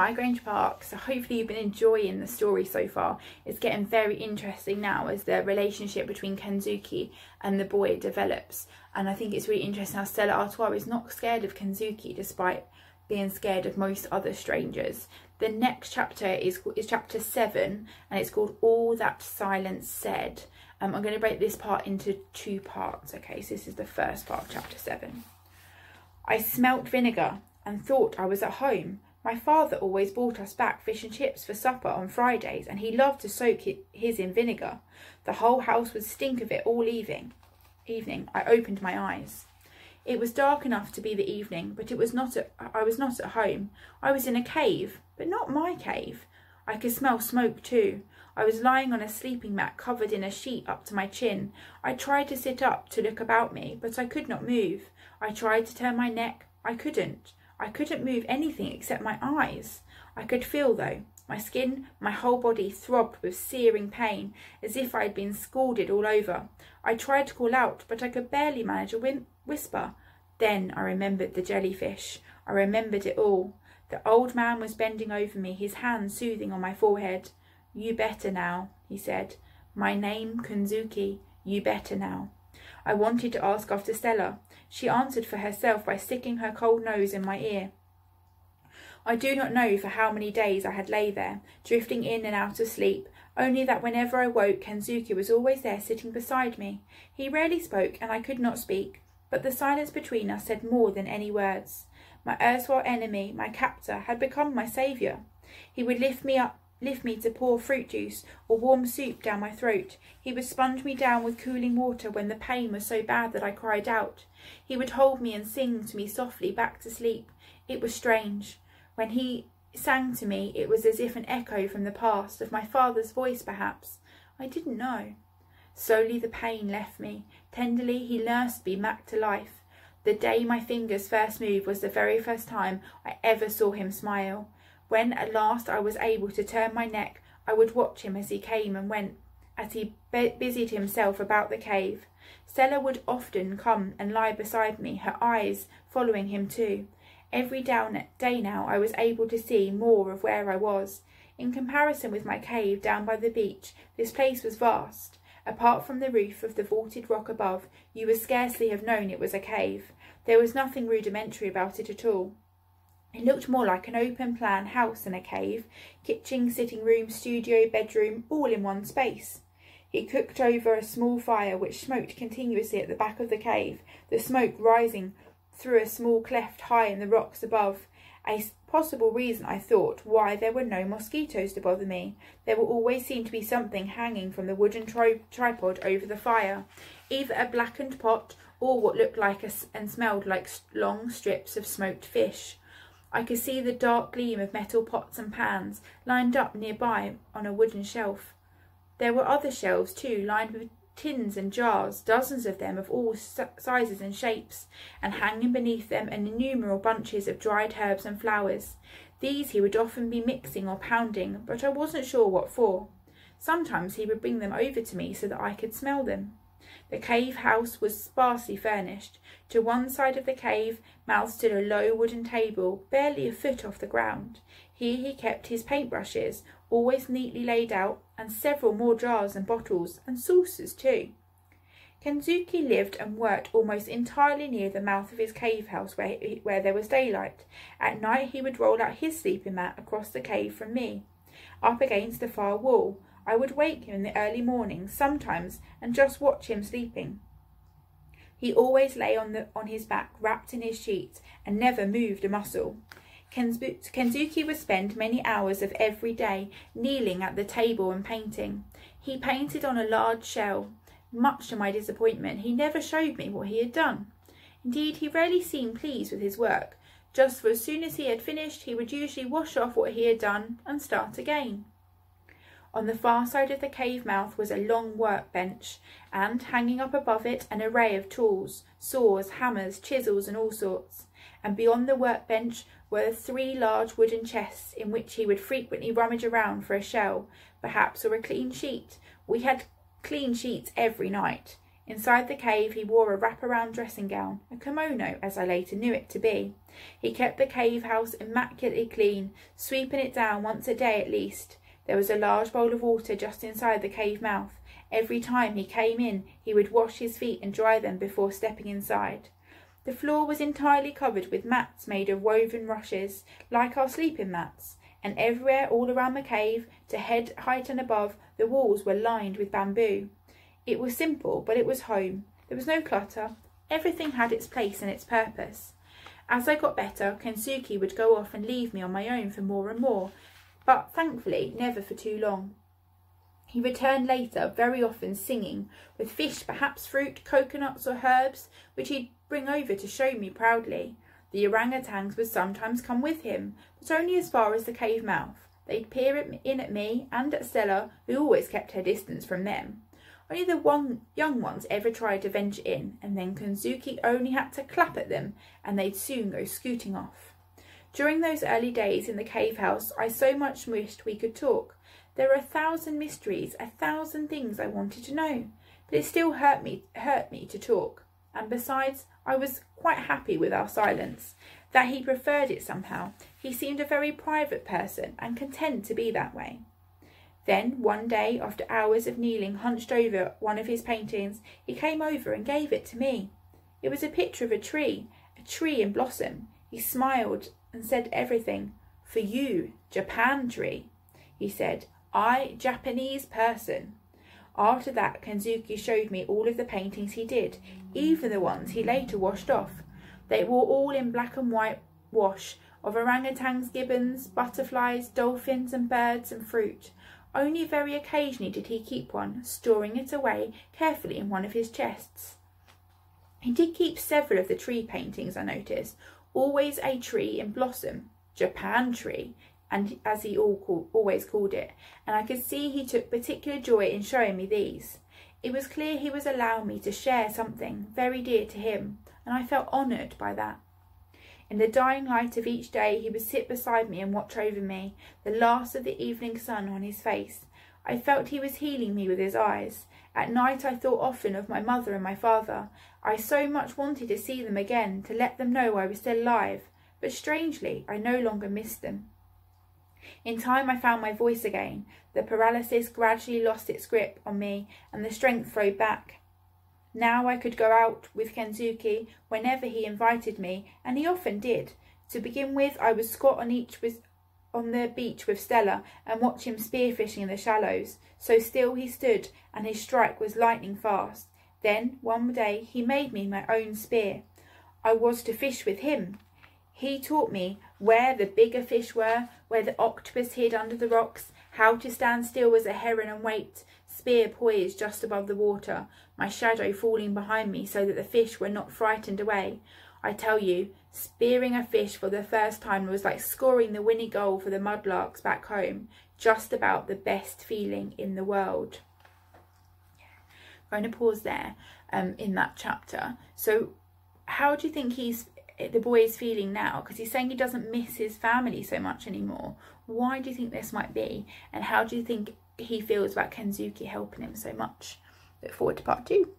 Hi Grange Park. So hopefully you've been enjoying the story so far. It's getting very interesting now as the relationship between Kensuke and the boy develops, and I think it's really interesting how Stella Artois is not scared of Kensuke despite being scared of most other strangers. The next chapter is chapter 7, and it's called All That Silence Said. I'm going to break this part into 2 parts. Okay, so this is the first part of chapter 7. I smelt vinegar and thought I was at home. My father always brought us back fish and chips for supper on Fridays, and he loved to soak his in vinegar. The whole house would stink of it all evening. I opened my eyes. It was dark enough to be the evening, but I was not at home. I was in a cave, but not my cave. I could smell smoke too. I was lying on a sleeping mat covered in a sheet up to my chin. I tried to sit up to look about me, but I could not move. I tried to turn my neck. I couldn't. I couldn't move anything except my eyes. I could feel, though. My skin, my whole body throbbed with searing pain, as if I had been scalded all over. I tried to call out, but I could barely manage a whisper. Then I remembered the jellyfish. I remembered it all. The old man was bending over me, his hand soothing on my forehead. "You better now," he said. "My name, Kensuke. You better now." I wanted to ask after Stella. She answered for herself by sticking her cold nose in my ear. I do not know for how many days I had lay there, drifting in and out of sleep, only that whenever I woke, Kensuke was always there sitting beside me. He rarely spoke, and I could not speak, but the silence between us said more than any words. My erstwhile enemy, my captor, had become my saviour. He would lift me to pour fruit juice or warm soup down my throat. He would sponge me down with cooling water when the pain was so bad that I cried out. He would hold me and sing to me softly back to sleep. It was strange. When he sang to me, it was as if an echo from the past, of my father's voice perhaps. I didn't know. Slowly the pain left me. Tenderly he nursed me back to life. The day my fingers first moved was the very first time I ever saw him smile. When at last I was able to turn my neck, I would watch him as he came and went, as he busied himself about the cave. Stella would often come and lie beside me, her eyes following him too. Every day now I was able to see more of where I was. In comparison with my cave down by the beach, this place was vast. Apart from the roof of the vaulted rock above, you would scarcely have known it was a cave. There was nothing rudimentary about it at all. It looked more like an open-plan house than a cave. Kitchen, sitting room, studio, bedroom, all in one space. He cooked over a small fire which smoked continuously at the back of the cave, the smoke rising through a small cleft high in the rocks above. A possible reason, I thought, why there were no mosquitoes to bother me. There will always seem to be something hanging from the wooden tripod over the fire, either a blackened pot or what looked like and smelled like long strips of smoked fish. I could see the dark gleam of metal pots and pans lined up nearby on a wooden shelf. There were other shelves too, lined with tins and jars, dozens of them of all sizes and shapes, and hanging beneath them innumerable bunches of dried herbs and flowers. These he would often be mixing or pounding, but I wasn't sure what for. Sometimes he would bring them over to me so that I could smell them. The cave house was sparsely furnished. To one side of the cave mouth stood a low wooden table, barely a foot off the ground. Here he kept his paintbrushes, always neatly laid out, and several more jars and bottles, and saucers too. Kensuke lived and worked almost entirely near the mouth of his cave house where there was daylight. At night he would roll out his sleeping mat across the cave from me, up against the far wall. I would wake him in the early morning sometimes and just watch him sleeping. He always lay on his back, wrapped in his sheets, and never moved a muscle. Kensuke would spend many hours of every day kneeling at the table and painting. He painted on a large shell. Much to my disappointment, he never showed me what he had done. Indeed, he rarely seemed pleased with his work. Just for as soon as he had finished, he would usually wash off what he had done and start again. On the far side of the cave mouth was a long workbench, and, hanging up above it, an array of tools, saws, hammers, chisels, and all sorts. And beyond the workbench were 3 large wooden chests in which he would frequently rummage around for a shell, perhaps, or a clean sheet. We had clean sheets every night. Inside the cave he wore a wraparound dressing gown, a kimono as I later knew it to be. He kept the cave house immaculately clean, sweeping it down once a day at least. There was a large bowl of water just inside the cave mouth. Every time he came in he would wash his feet and dry them before stepping inside. The floor was entirely covered with mats made of woven rushes, like our sleeping mats, and everywhere all around the cave, to head height and above, the walls were lined with bamboo. It was simple, but it was home. There was no clutter. Everything had its place and its purpose. As I got better, Kensuke would go off and leave me on my own for more and more, but thankfully never for too long. He returned later, very often singing, with fish, perhaps fruit, coconuts or herbs, which he'd bring over to show me proudly. The orangutans would sometimes come with him, but only as far as the cave mouth. They'd peer in at me and at Stella, who always kept her distance from them. Only the young ones ever tried to venture in, and then Kensuke only had to clap at them, and they'd soon go scooting off. During those early days in the cave house, I so much wished we could talk. There were 1,000 mysteries, 1,000 things I wanted to know, but it still hurt me to talk. And besides, I was quite happy with our silence, that he preferred it somehow. He seemed a very private person and content to be that way. Then, one day, after hours of kneeling hunched over one of his paintings, he came over and gave it to me. It was a picture of a tree in blossom. He smiled and said everything. "For you, Japan tree," he said. "I, Japanese person." After that, Kensuke showed me all of the paintings he did, even the ones he later washed off. They were all in black and white wash, of orangutans, gibbons, butterflies, dolphins and birds and fruit. Only very occasionally did he keep one, storing it away carefully in one of his chests. He did keep several of the tree paintings, I noticed, always a tree in blossom, Japan tree, and as he always called it, and I could see he took particular joy in showing me these. It was clear he was allowing me to share something very dear to him, and I felt honoured by that. In the dying light of each day he would sit beside me and watch over me, the last of the evening sun on his face. I felt he was healing me with his eyes. At night I thought often of my mother and my father. I so much wanted to see them again, to let them know I was still alive, but strangely I no longer missed them. In time I found my voice again. The paralysis gradually lost its grip on me and the strength flowed back. Now I could go out with Kensuke whenever he invited me, and he often did. To begin with, I would squat on the beach with Stella and watch him spearfishing in the shallows. So still he stood, and his strike was lightning fast. Then, one day, he made me my own spear. I was to fish with him. He taught me where the bigger fish were, where the octopus hid under the rocks, how to stand still as a heron and wait, spear poised just above the water, my shadow falling behind me so that the fish were not frightened away. I tell you, spearing a fish for the first time was like scoring the winning goal for the mudlarks back home, just about the best feeling in the world. I'm going to pause there in that chapter. So how do you think the boy is feeling now? Because he's saying he doesn't miss his family so much anymore. Why do you think this might be? And how do you think he feels about Kensuke helping him so much? Look forward to part 2.